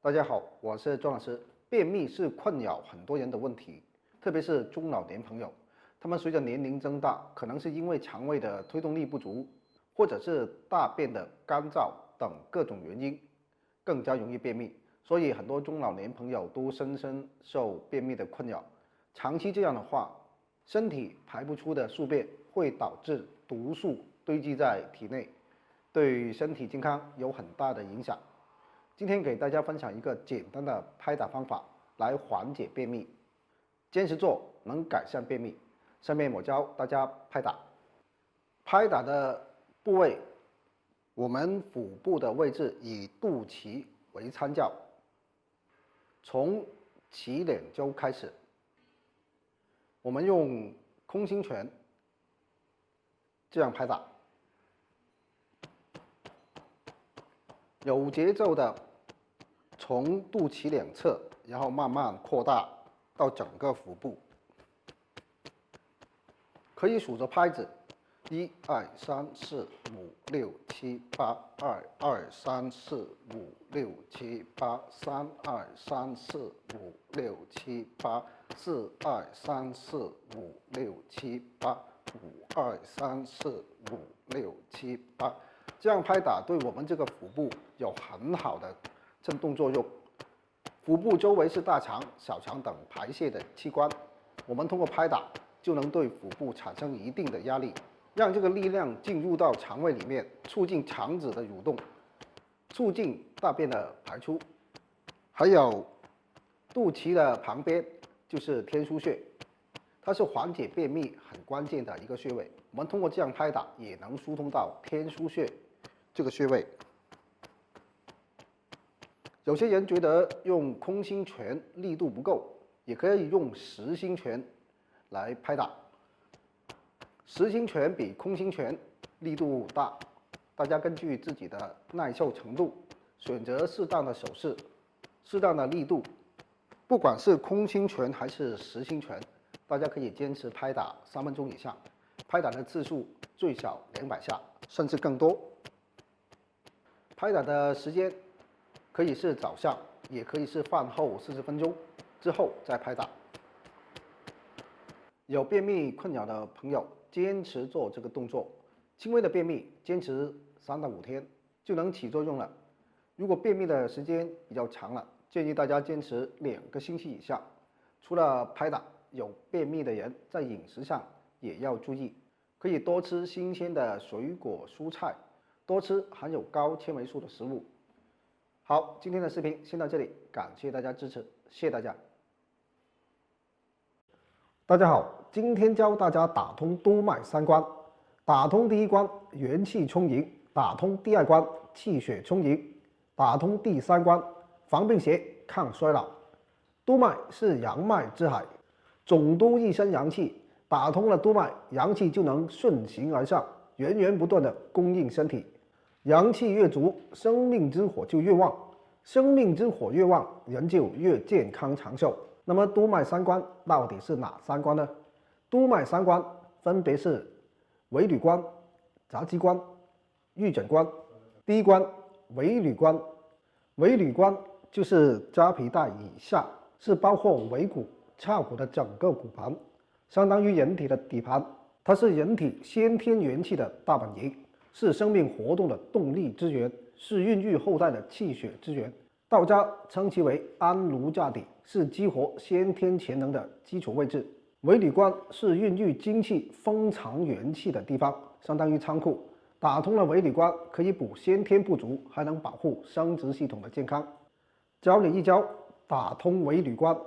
大家好，我是庄老师。便秘是困扰很多人的问题，特别是中老年朋友，他们随着年龄增大，可能是因为肠胃的推动力不足，或者是大便的干燥等各种原因，更加容易便秘。所以很多中老年朋友都深受便秘的困扰。长期这样的话，身体排不出的宿便会导致毒素堆积在体内，对身体健康有很大的影响。今天给大家分享一个简单的拍打方法来缓解便秘，坚持做能改善便秘。下面我教大家拍打。拍打的部位，我们腹部的位置以肚脐为参照，从脐两周开始，我们用空心拳这样拍打，有节奏的从肚脐两侧，然后慢慢扩大到整个腹部。可以数着拍子，1、2、3、4、5、6、7、8，2、2、3、4、5、6、7、8，3、2、3、4、5、6、7、8，4、2、3、4、5、6、7、8，5、2、3、4、5、6、7、8。这样拍打对我们这个腹部有很好的震动作用。腹部周围是大肠、小肠等排泄的器官，我们通过拍打就能对腹部产生一定的压力，让这个力量进入到肠胃里面，促进肠子的蠕动，促进大便的排出。还有肚脐的旁边就是天枢穴，它是缓解便秘很关键的一个穴位。我们通过这样拍打，也能疏通到天枢穴这个穴位。有些人觉得用空心拳力度不够，也可以用实心拳来拍打。实心拳比空心拳力度大，大家根据自己的耐受程度，选择适当的手势、适当的力度。不管是空心拳还是实心拳，大家可以坚持拍打3分钟以上，拍打的次数最少200下，甚至更多。拍打的时间可以是早上，也可以是饭后40分钟之后再拍打。有便秘困扰的朋友，坚持做这个动作，轻微的便秘坚持3到5天就能起作用了。如果便秘的时间比较长了，建议大家坚持2个星期以上。除了拍打，有便秘的人在饮食上也要注意，可以多吃新鲜的水果蔬菜，多吃含有高纤维素的食物。好，今天的视频先到这里，感谢大家支持，谢谢大家。大家好，今天教大家打通督脉3关。打通第1关，元气充盈；打通第2关，气血充盈；打通第3关，防病邪、抗衰老。督脉是阳脉之海，总督一身阳气，打通了督脉，阳气就能顺行而上，源源不断的供应身体。阳气越足，生命之火就越旺，生命之火越旺，人就越健康长寿。那么督脉3关到底是哪3关呢？督脉3关分别是尾闾关、杂肌关、玉枕关。第1关尾闾关，尾闾关就是扎皮带以下，是包括尾骨、翘骨的整个骨盘，相当于人体的底盘。它是人体先天元气的大本营，是生命活动的动力之源，是孕育后代的气血之源。道家称其为安炉架底，是激活先天潜能的基础位置。尾闾关是孕育精气、封藏元气的地方，相当于仓库。打通了尾闾关，可以补先天不足，还能保护生殖系统的健康。教你一招打通尾闾关。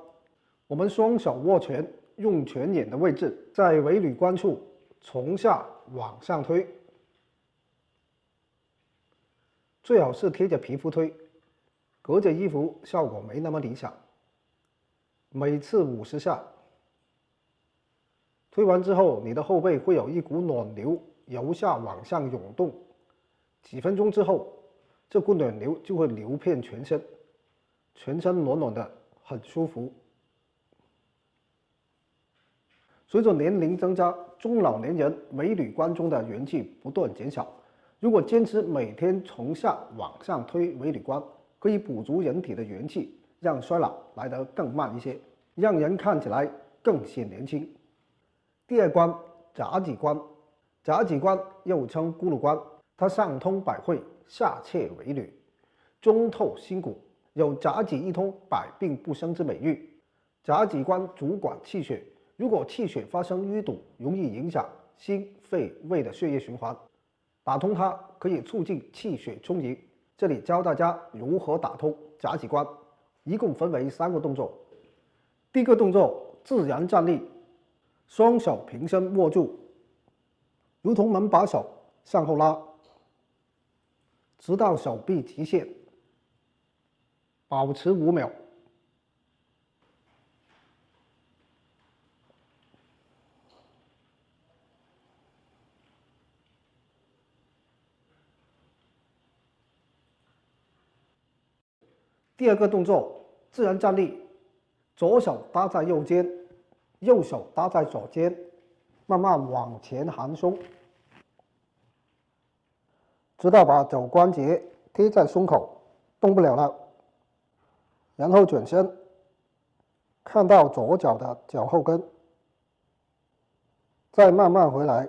我们双手握拳，用拳眼的位置在尾闾关处从下往上推，最好是贴着皮肤推，隔着衣服效果没那么理想。每次50下，推完之后，你的后背会有一股暖流由下往上涌动，几分钟之后，这股暖流就会流遍全身，全身暖暖的，很舒服。随着年龄增加，中老年人尾闾关中的元气不断减少。如果坚持每天从下往上推尾闾关，可以补足人体的元气，让衰老来得更慢一些，让人看起来更显年轻。第二关，杂脊关。杂脊关又称咕噜关，它上通百会，下切尾闾，中透心骨，有杂脊一通，百病不生之美誉。杂脊关主管气血，如果气血发生淤堵，容易影响心、肺、胃的血液循环。打通它可以促进气血充盈。这里教大家如何打通杂脊关，一共分为3个动作。第一个动作，自然站立，双手平伸握住，如同门把手向后拉，直到手臂极限，保持5秒。第二个动作，自然站立，左手搭在右肩，右手搭在左肩，慢慢往前含胸，直到把肘关节贴在胸口，动不了了。然后转身，看到左脚的脚后跟，再慢慢回来。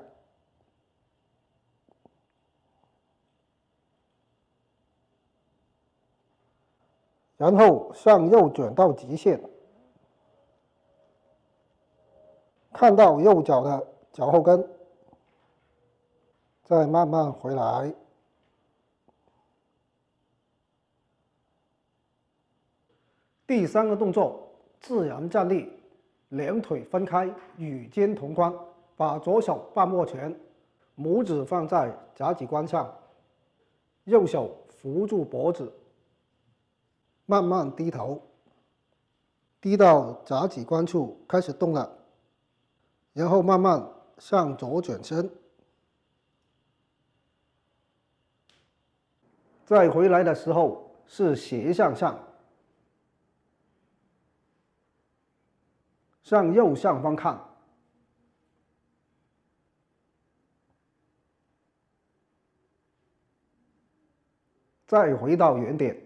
然后向右转到极限，看到右脚的脚后跟，再慢慢回来。第3个动作，自然站立，两腿分开，与肩同宽，把左手半握拳，拇指放在杂脊关上，右手扶住脖子，慢慢低头，低到杂脊关处开始动了，然后慢慢向左转身，再回来的时候是斜向上，向右上方看，再回到原点。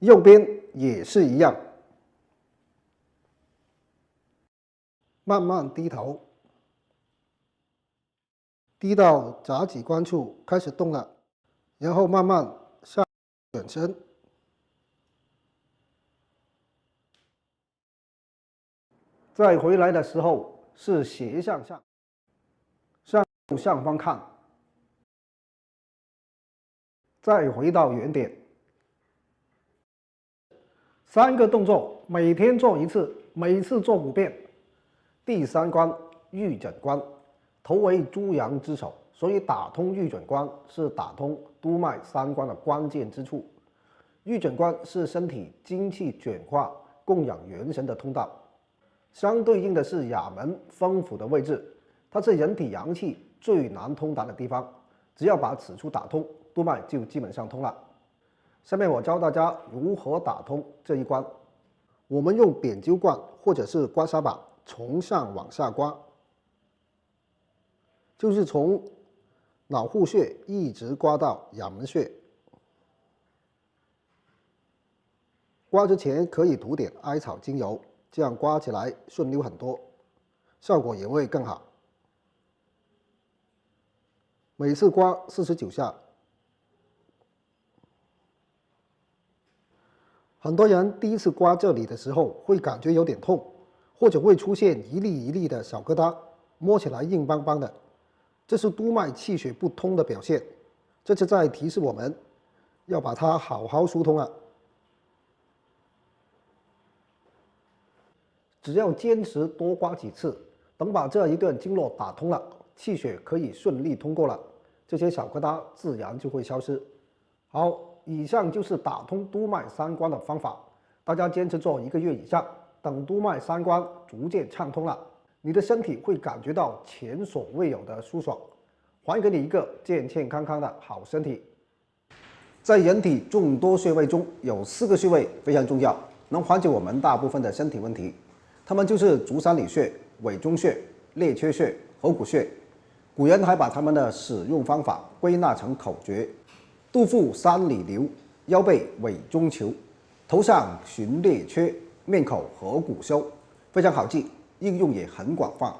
右边也是一样，慢慢低头，低到杂脊关处开始动了，然后慢慢向转身，再回来的时候是斜向上，向右上方看，再回到原点。3个动作，每天做1次，每次做5遍。第3关，玉枕关。头为猪羊之首，所以打通玉枕关是打通督脉3关的关键之处。玉枕关是身体精气转化、供养元神的通道，相对应的是哑门风府的位置，它是人体阳气最难通达的地方。只要把此处打通，督脉就基本上通了。下面我教大家如何打通这一关。我们用扁灸罐或者是刮痧板从上往下刮，就是从脑户穴一直刮到阳门穴。刮之前可以涂点艾草精油，这样刮起来顺溜很多，效果也会更好。每次刮49下。很多人第一次刮这里的时候会感觉有点痛，或者会出现一粒一粒的小疙瘩，摸起来硬邦邦的，这是督脉气血不通的表现。这是在提示我们要把它好好疏通了。只要坚持多刮几次，等把这一段经络打通了，气血可以顺利通过了，这些小疙瘩自然就会消失。好，以上就是打通督脉3关的方法，大家坚持做1个月以上，等督脉3关逐渐畅通了，你的身体会感觉到前所未有的舒爽，还给你一个健健康康的好身体。在人体众多穴位中，有4个穴位非常重要，能缓解我们大部分的身体问题，它们就是足三里穴、委中穴、列缺穴合谷穴。古人还把它们的使用方法归纳成口诀：肚腹三里留，腰背委中求，头上寻列缺，面口合谷收。非常好记，应用也很广泛，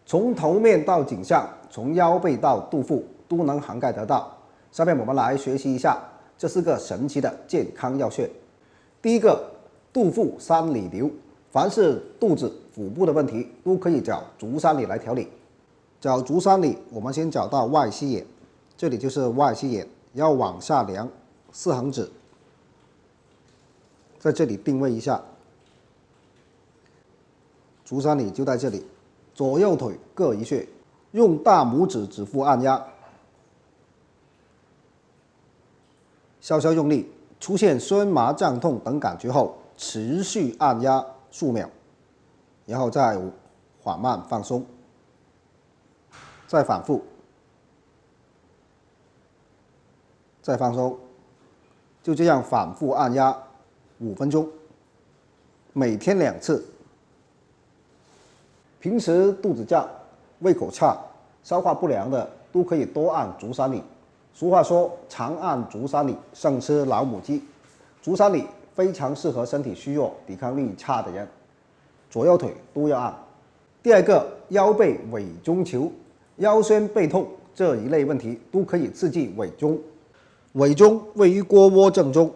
从头面到颈项，从腰背到肚腹都能涵盖得到。下面我们来学习一下这4个神奇的健康要穴。第一个，肚腹三里留，凡是肚子、腹部的问题，都可以找足三里来调理。找足三里，我们先找到外膝眼，这里就是外膝眼，要往下量4横指，在这里定位一下。足三里就在这里，左右腿各一穴，用大拇指指腹按压，稍稍用力，出现酸麻胀痛等感觉后，持续按压数秒，然后再缓慢放松。再反复，再放松，就这样反复按压5分钟，每天2次。平时肚子胀、胃口差、消化不良的都可以多按足三里。俗话说，常按足三里胜吃老母鸡。足三里非常适合身体虚弱、抵抗力差的人，左右腿都要按。第二个，腰背委中求。腰酸背痛这一类问题都可以刺激委中。委中位于腘窝正中，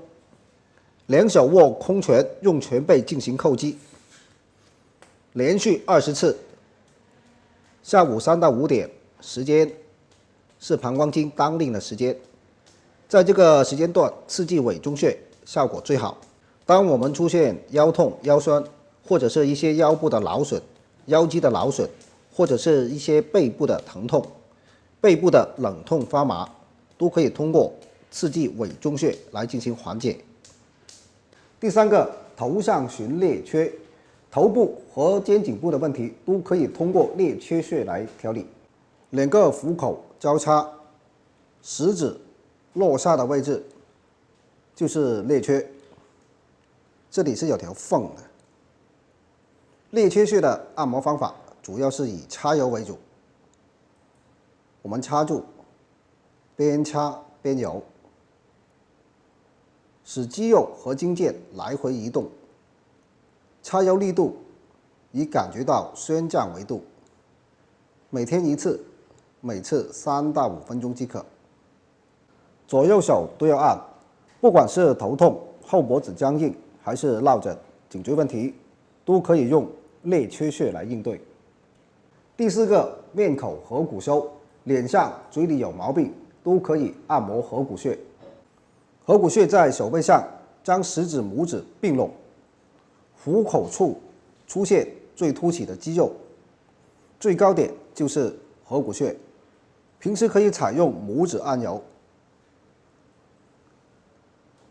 两手握空拳，用拳背进行叩击，连续20次。下午3到5点，时间是膀胱经当令的时间，在这个时间段刺激委中穴效果最好。当我们出现腰痛、腰酸，或者是一些腰部的劳损、腰肌的劳损，或者是一些背部的疼痛、背部的冷痛发麻，都可以通过刺激委中穴来进行缓解。第三个，头上寻列缺，头部和肩颈部的问题都可以通过列缺穴来调理。2个虎口交叉，食指落下的位置就是列缺，这里是有条缝的。列缺穴的按摩方法主要是以擦揉为主，我们擦住，边擦边揉，使肌肉和筋腱来回移动。擦揉力度以感觉到酸胀为度，每天1次，每次3到5分钟即可。左右手都要按，不管是头痛、后脖子僵硬，还是落枕、颈椎问题，都可以用列缺穴来应对。第4个，面口合谷收，脸上、嘴里有毛病都可以按摩合谷穴。合谷穴在手背上，将食指、拇指并拢，虎口处出现最凸起的肌肉，最高点就是合谷穴。平时可以采用拇指按揉，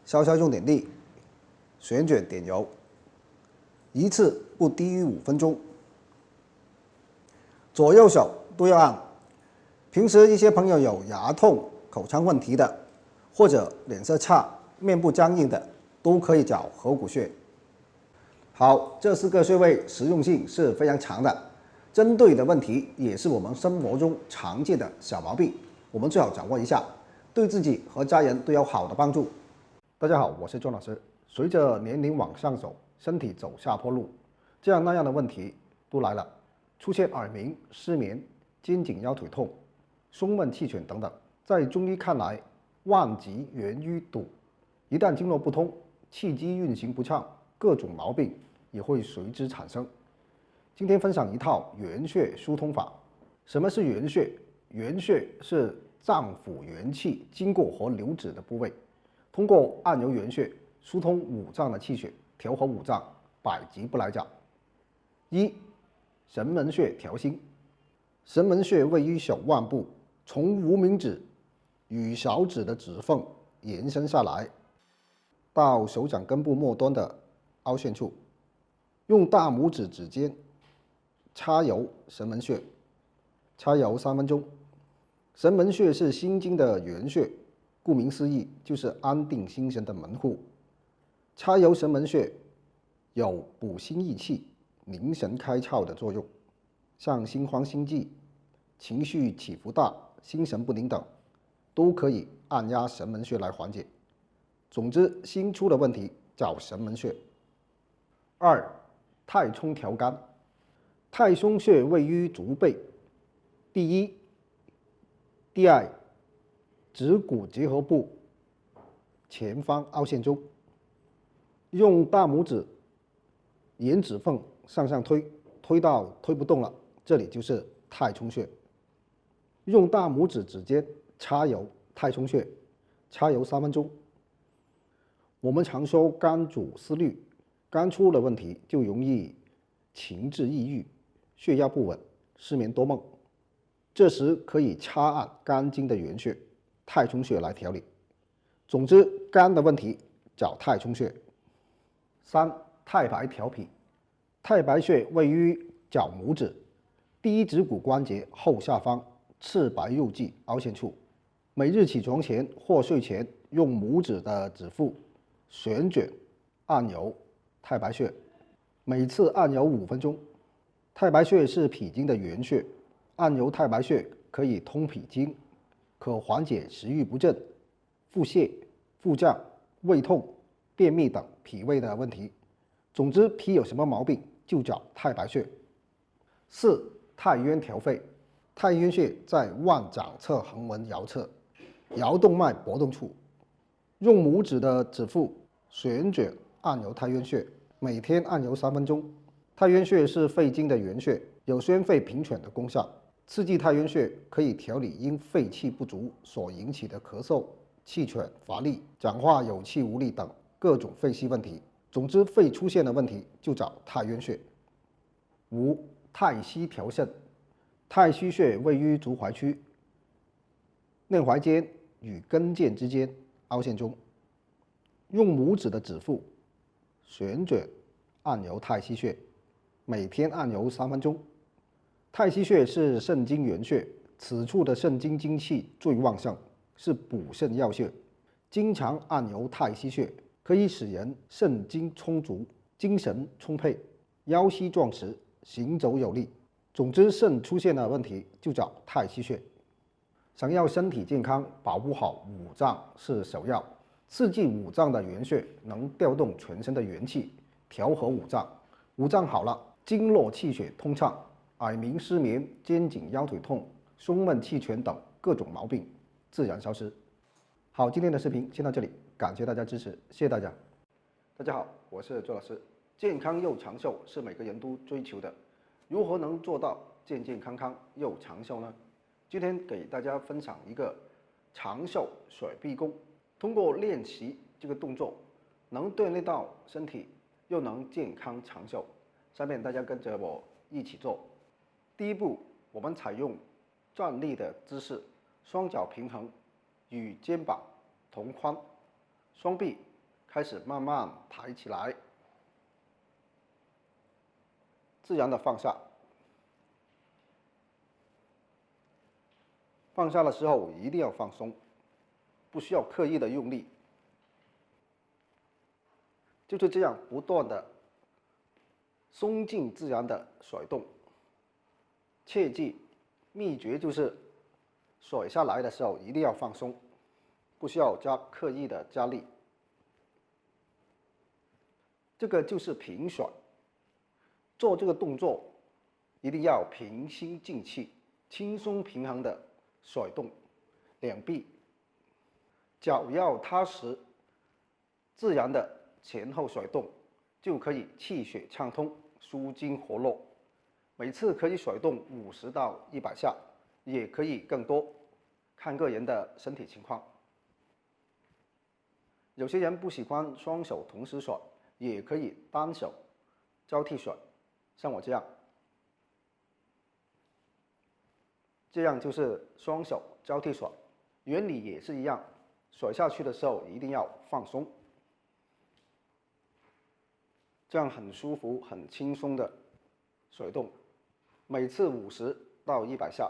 稍稍用点力，旋卷点揉，1次不低于5分钟。左右手都要按。平时一些朋友有牙痛、口腔问题的，或者脸色差、面部僵硬的，都可以找合谷穴。好，这4个穴位实用性是非常强的，针对的问题也是我们生活中常见的小毛病，我们最好掌握一下，对自己和家人都有好的帮助。大家好，我是庄老师。随着年龄往上走，身体走下坡路，这样那样的问题都来了。出现耳鸣、失眠、肩颈腰腿痛、胸闷气喘等等，在中医看来，万疾源于堵，一旦经络不通，气机运行不畅，各种毛病也会随之产生。今天分享一套元穴疏通法。什么是元穴？元穴是脏腑元气经过和流止的部位，通过按揉元穴，疏通五脏的气血，调和五脏，百疾不来找。1. 神门穴调心。神门穴位于手腕部，从无名指与小指的指缝延伸下来，到手掌根部末端的凹陷处，用大拇指指尖擦揉神门穴，擦揉3分钟。神门穴是心经的元穴，顾名思义，就是安定心神的门户。擦揉神门穴有补心益气、宁神开窍的作用，像心慌心悸、情绪起伏大、心神不宁等，都可以按压神门穴来缓解。总之，心出了问题找神门穴。2. 太冲调肝。太冲穴位于足背第一、第二指骨结合部前方凹陷中，用大拇指沿指缝向推，推到推不动了，这里就是太冲穴。用大拇指指尖擦揉太冲穴，擦揉3分钟。我们常说肝主思虑，肝出了问题就容易情志抑郁、血压不稳、失眠多梦，这时可以掐按肝经的原穴太冲穴来调理。总之，肝的问题找太冲穴。3. 太白调脾。太白穴位于脚拇指第一指骨关节后下方赤白肉际凹陷处。每日起床前或睡前，用拇指的指腹旋卷按揉太白穴，每次按揉5分钟。太白穴是脾经的原穴，按揉太白穴可以通脾经，可缓解食欲不振、腹泻、腹胀、胃痛、便秘等脾胃的问题。总之，脾有什么毛病就找太白穴。4. 太渊调肺。太渊穴在腕掌侧横纹桡侧，桡动脉搏动处。用拇指的指腹旋卷按揉太渊穴，每天按揉3分钟。太渊穴是肺经的原穴，有宣肺平喘的功效。刺激太渊穴可以调理因肺气不足所引起的咳嗽、气喘、乏力、讲话有气无力等各种肺系问题。总之，肺出现的问题就找太渊穴。5. 太溪调肾。太溪穴位于足踝区内踝尖与跟腱之间凹陷中，用拇指的指腹旋卷按揉太溪穴，每天按揉3分钟。太溪穴是肾经原穴，此处的肾经精气最旺盛，是补肾要穴。经常按揉太溪穴，可以使人肾精充足、精神充沛、腰膝壮实、行走有力。总之，肾出现了问题就找太溪穴。想要身体健康，保护好五脏是首要。刺激五脏的原穴，能调动全身的元气，调和五脏。五脏好了，经络气血通畅，耳鸣、失眠、肩颈腰腿痛、胸闷气喘等各种毛病自然消失。好，今天的视频先到这里，感谢大家支持，谢谢大家。大家好，我是周老师。健康又长寿是每个人都追求的，如何能做到健健康康又长寿呢？今天给大家分享一个长寿水臂功，通过练习这个动作，能锻炼到身体，又能健康长寿。下面大家跟着我一起做。第一步，我们采用站立的姿势，双脚平衡，与肩膀同宽，双臂开始慢慢抬起来，自然的放下。放下的时候一定要放松，不需要刻意的用力，就是这样不断的松静自然的甩动。切记，秘诀就是甩下来的时候一定要放松，不需要刻意的加力。这个就是平甩，做这个动作一定要平心静气，轻松平衡的甩动两臂，脚要踏实，自然的前后甩动，就可以气血畅通，舒筋活络。每次可以甩动50到100下，也可以更多，看个人的身体情况。有些人不喜欢双手同时甩，也可以单手交替甩，像我这样。这样就是双手交替甩，原理也是一样，甩下去的时候一定要放松，这样很舒服、很轻松的甩动，每次50到100下。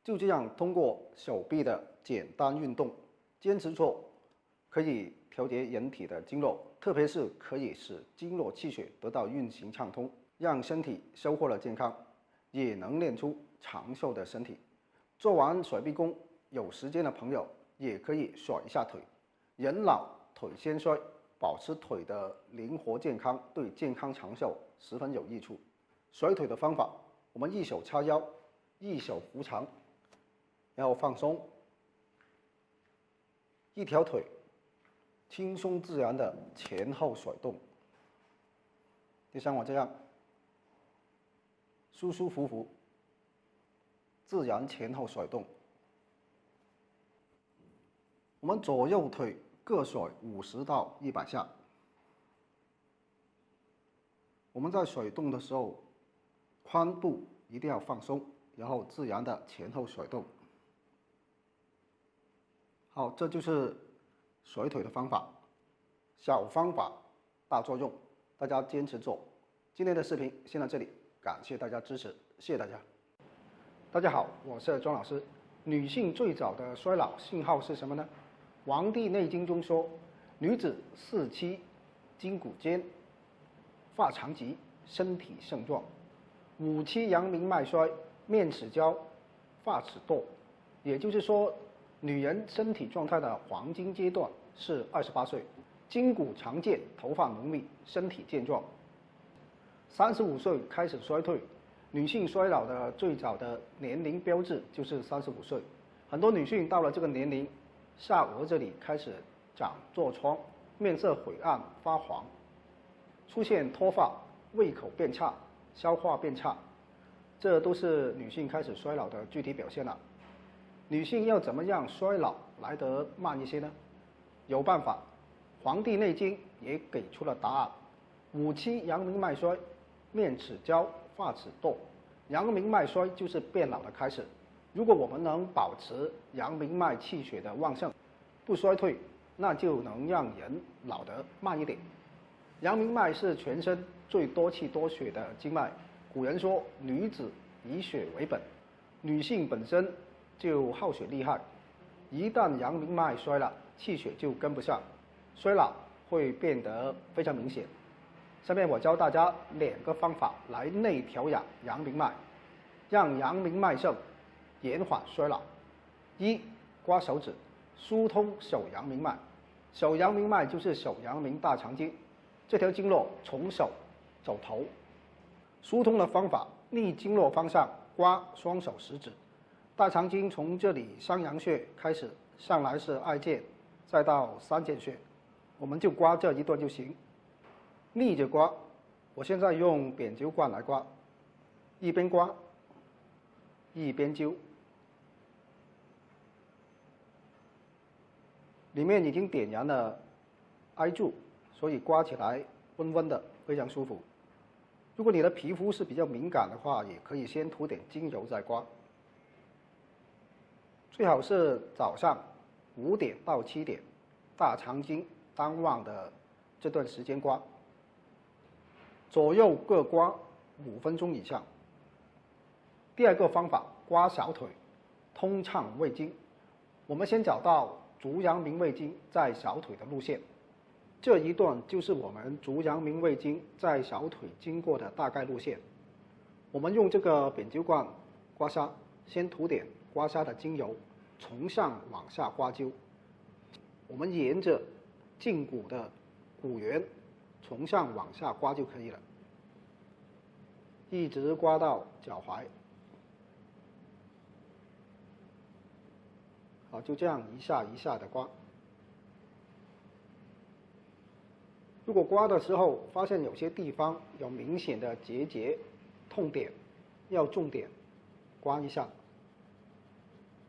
就这样通过手臂的简单运动，坚持做，可以调节人体的经络，特别是可以使经络气血得到运行畅通。让身体收获了健康，也能练出长寿的身体。做完甩臂功，有时间的朋友也可以甩一下腿。人老腿先衰，保持腿的灵活健康，对健康长寿十分有益处。甩腿的方法，我们一手叉腰，一手扶长，然后放松，一条腿轻松自然的前后甩动，就像我这样，舒舒服服，自然前后甩动。我们左右腿各甩50到100下。我们在甩动的时候，髋部一定要放松，然后自然的前后甩动。好，这就是甩腿的方法，小方法大作用，大家坚持做。今天的视频先到这里，感谢大家支持，谢谢大家。大家好，我是庄老师。女性最早的衰老信号是什么呢？《黄帝内经》中说，女子4期筋骨坚，发长及，身体盛壮；5期阳明脉衰，面齿焦，发齿堕。也就是说，女人身体状态的黄金阶段是28岁，筋骨常健，头发浓密，身体健壮。35岁开始衰退，女性衰老的最早的年龄标志就是35岁。很多女性到了这个年龄，下颚这里开始长痤疮，面色晦暗发黄，出现脱发，胃口变差，消化变差，这都是女性开始衰老的具体表现了。女性要怎么样衰老来得慢一些呢？有办法，《黄帝内经》也给出了答案。5期阳明脉衰，面齿焦，发齿堕。阳明脉衰就是变老的开始。如果我们能保持阳明脉气血的旺盛，不衰退，那就能让人老得慢一点。阳明脉是全身最多气多血的经脉。古人说，女子以血为本，女性本身就耗血厉害，一旦阳明脉衰了，气血就跟不上，衰老会变得非常明显。下面我教大家2个方法来内调养阳明脉，让阳明脉盛，延缓衰老。1. 刮手指，疏通手阳明脉。手阳明脉就是手阳明大肠经，这条经络从手走头。疏通的方法，逆经络方向刮双手食指。大肠经从这里商阳穴开始，上来是2间，再到3间穴，我们就刮这一段就行。逆着刮，我现在用扁灸罐来刮，一边刮一边灸，里面已经点燃了艾柱，所以刮起来温温的，非常舒服。如果你的皮肤是比较敏感的话，也可以先涂点精油再刮。最好是早上5点到7点，大肠经当旺的这段时间刮，左右各刮5分钟以上。第2个方法，刮小腿，通畅胃经。我们先找到足阳明胃经在小腿的路线，这一段就是我们足阳明胃经在小腿经过的大概路线。我们用这个扁灸罐刮痧，先涂点刮痧的精油，从上往下刮灸。我们沿着胫骨的骨缘从上往下刮就可以了，一直刮到脚踝。好，就这样一下一下的刮。如果刮的时候发现有些地方有明显的结痛点，要重点刮一下。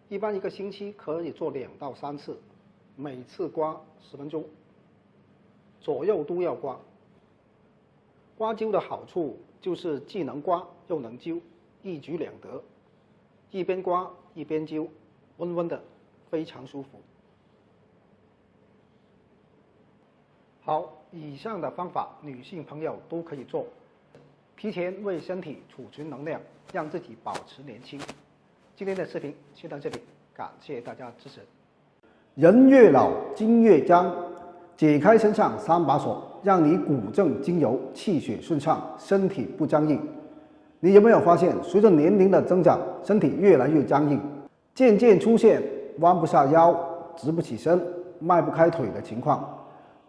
一般1个星期可以做2到3次，每次刮10分钟，左右都要刮。刮灸的好处就是既能刮又能灸，一举两得。一边刮一边灸，温温的，非常舒服。好，以上的方法女性朋友都可以做，提前为身体储存能量，让自己保持年轻。今天的视频先到这里，感谢大家支持。人越老筋越僵，解开身上3把锁，让你骨正经由，气血顺畅，身体不僵硬。你有没有发现，随着年龄的增长，身体越来越僵硬，渐渐出现弯不下腰、直不起身、迈不开腿的情况？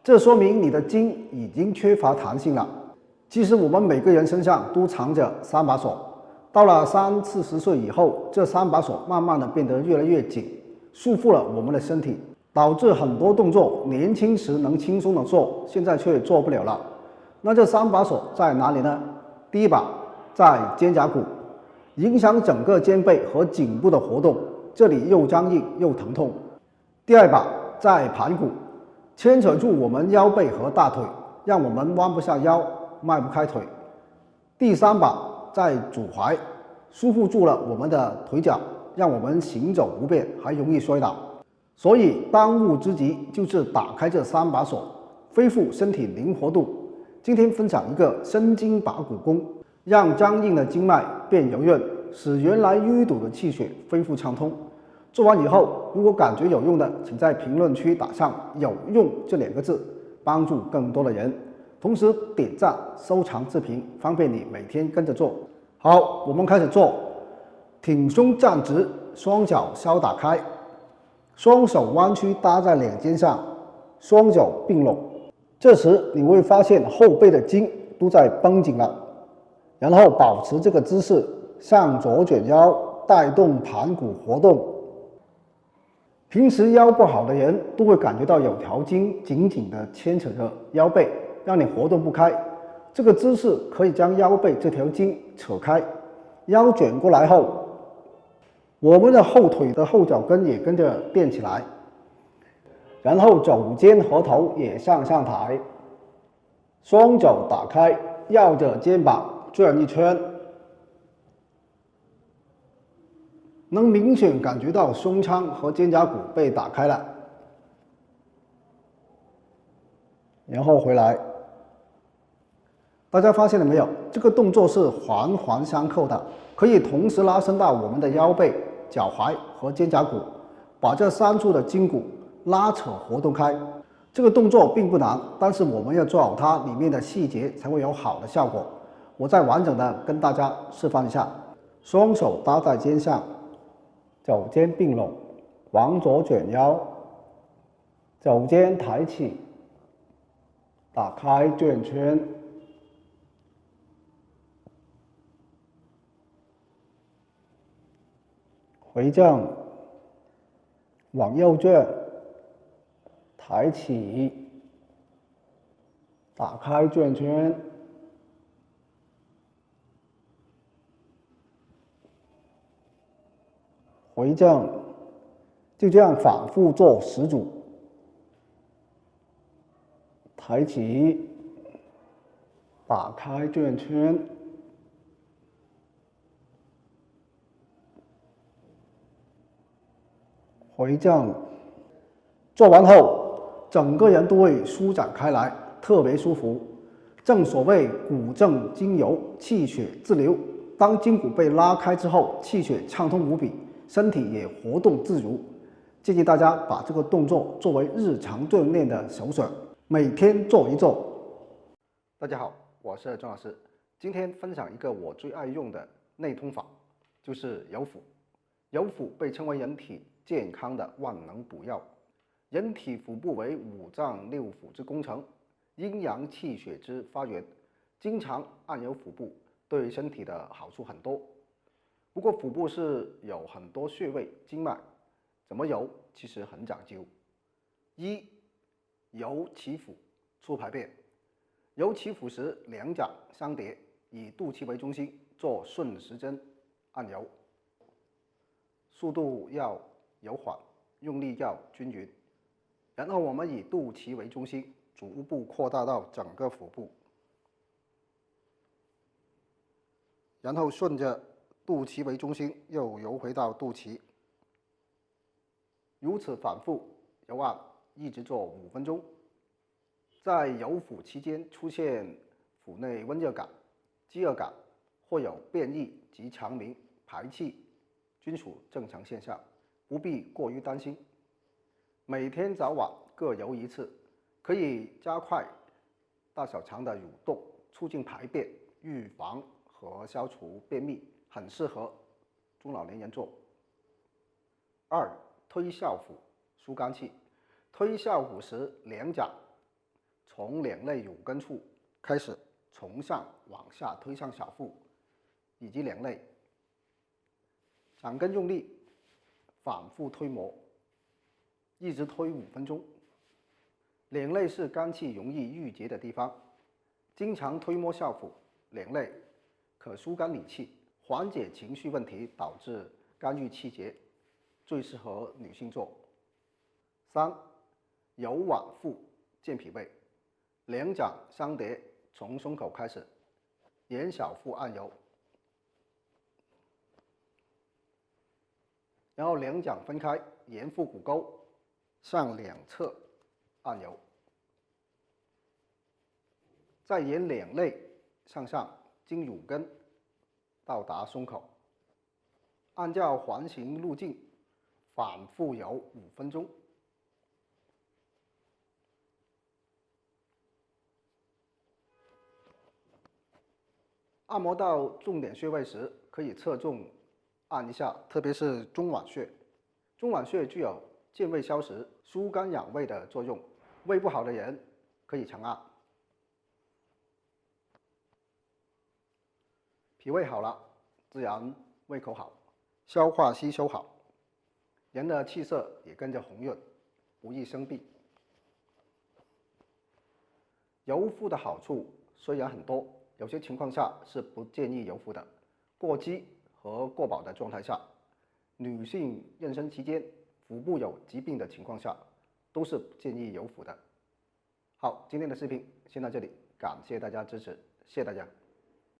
这说明你的筋已经缺乏弹性了。其实我们每个人身上都藏着3把手，到了30、40岁以后，这3把手慢慢的变得越来越紧，束缚了我们的身体，导致很多动作年轻时能轻松的做，现在却做不了了。那这3把手在哪里呢？第一把在肩胛骨，影响整个肩背和颈部的活动，这里又僵硬又疼痛。第二把在盘骨，牵扯住我们腰背和大腿，让我们弯不下腰，迈不开腿。第3把在足踝，束缚住了我们的腿脚，让我们行走不便，还容易摔倒。所以当务之急就是打开这3把手，恢复身体灵活度。今天分享一个生筋拔骨功，让僵硬的经脉变柔润，使原来淤堵的气血恢复畅通。做完以后，如果感觉有用的，请在评论区打上“有用”这2个字，帮助更多的人。同时点赞、收藏视频，方便你每天跟着做。好，我们开始做。挺胸站直，双脚稍打开，双手弯曲搭在两肩上，双脚并拢。这时你会发现后背的筋都在绷紧了。然后保持这个姿势，向左卷腰，带动盘骨活动。平时腰不好的人都会感觉到有条筋紧紧地牵扯着腰背，让你活动不开。这个姿势可以将腰背这条筋扯开，腰卷过来后，我们的后腿的后脚跟也跟着垫起来，然后肘肩和头也向上抬，双脚打开，绕着肩膀转一圈，能明显感觉到胸腔和肩胛骨被打开了。然后回来，大家发现了没有？这个动作是环环相扣的，可以同时拉伸到我们的腰背、脚踝和肩胛骨，把这3处的筋骨拉扯活动开。这个动作并不难，但是我们要做好它里面的细节，才会有好的效果。我再完整的跟大家示范一下：双手搭在肩上，肘肩并拢，往左卷腰，肘肩抬起，打开转圈，回正，往右转，抬起，打开转圈，回正，就这样反复做10组。抬起，打开转圈，回正。做完后，整个人都会舒展开来，特别舒服。正所谓骨正筋柔，气血自流。当筋骨被拉开之后，气血畅通无比，身体也活动自如。建议大家把这个动作作为日常锻炼的首选，每天做一做。大家好，我是庄老师。今天分享一个我最爱用的内通法，就是揉腹。揉腹被称为人体健康的万能补药。人体腹部为5脏6腑之工程，阴阳气血之发源。经常按揉腹部，对身体的好处很多。不过腹部是有很多穴位经脉，怎么揉其实很讲究。1. 揉脐腹，促排便。揉脐腹时，两掌相叠，以肚脐为中心，做顺时针按揉，速度要柔缓，用力要均匀。然后我们以肚脐为中心，逐步扩大到整个腹部，然后顺着肚脐为中心又揉回到肚脐，如此反复揉按，一直做5分钟。在揉腹期间出现腹内温热感、饥饿感，或有便意及肠鸣、排气，均属正常现象，不必过于担心。每天早晚各揉1次，可以加快大小肠的蠕动，促进排便，预防和消除便秘，很适合中老年人做。2. 推笑腹，疏肝气。推笑腹时，两掌从两肋乳根处开始，从上往下推向小腹以及两肋，掌根用力，反复推磨，一直推5分钟。两肋是肝气容易郁结的地方，经常推摸笑腹、两肋，可疏肝理气，缓解情绪问题导致肝郁气结，最适合女性做。3. 揉脘腹，健脾胃。两掌相叠，从胸口开始，沿小腹按揉，然后两掌分开，沿腹股沟向两侧按揉，再沿两肋向上，经乳根到达胸口，按照环形路径反复揉5分钟。按摩到重点穴位时，可以侧重按一下，特别是中脘穴。中脘穴具有健胃消食、疏肝养胃的作用，胃不好的人可以常按。脾胃好了，自然胃口好，消化吸收好，人的气色也跟着红润，不易生病。揉腹的好处虽然很多，有些情况下是不建议揉腹的。过饥和过饱的状态下，女性妊娠期间腹部有疾病的情况下，都是不建议揉腹的。好，今天的视频先到这里，感谢大家支持，谢谢大家。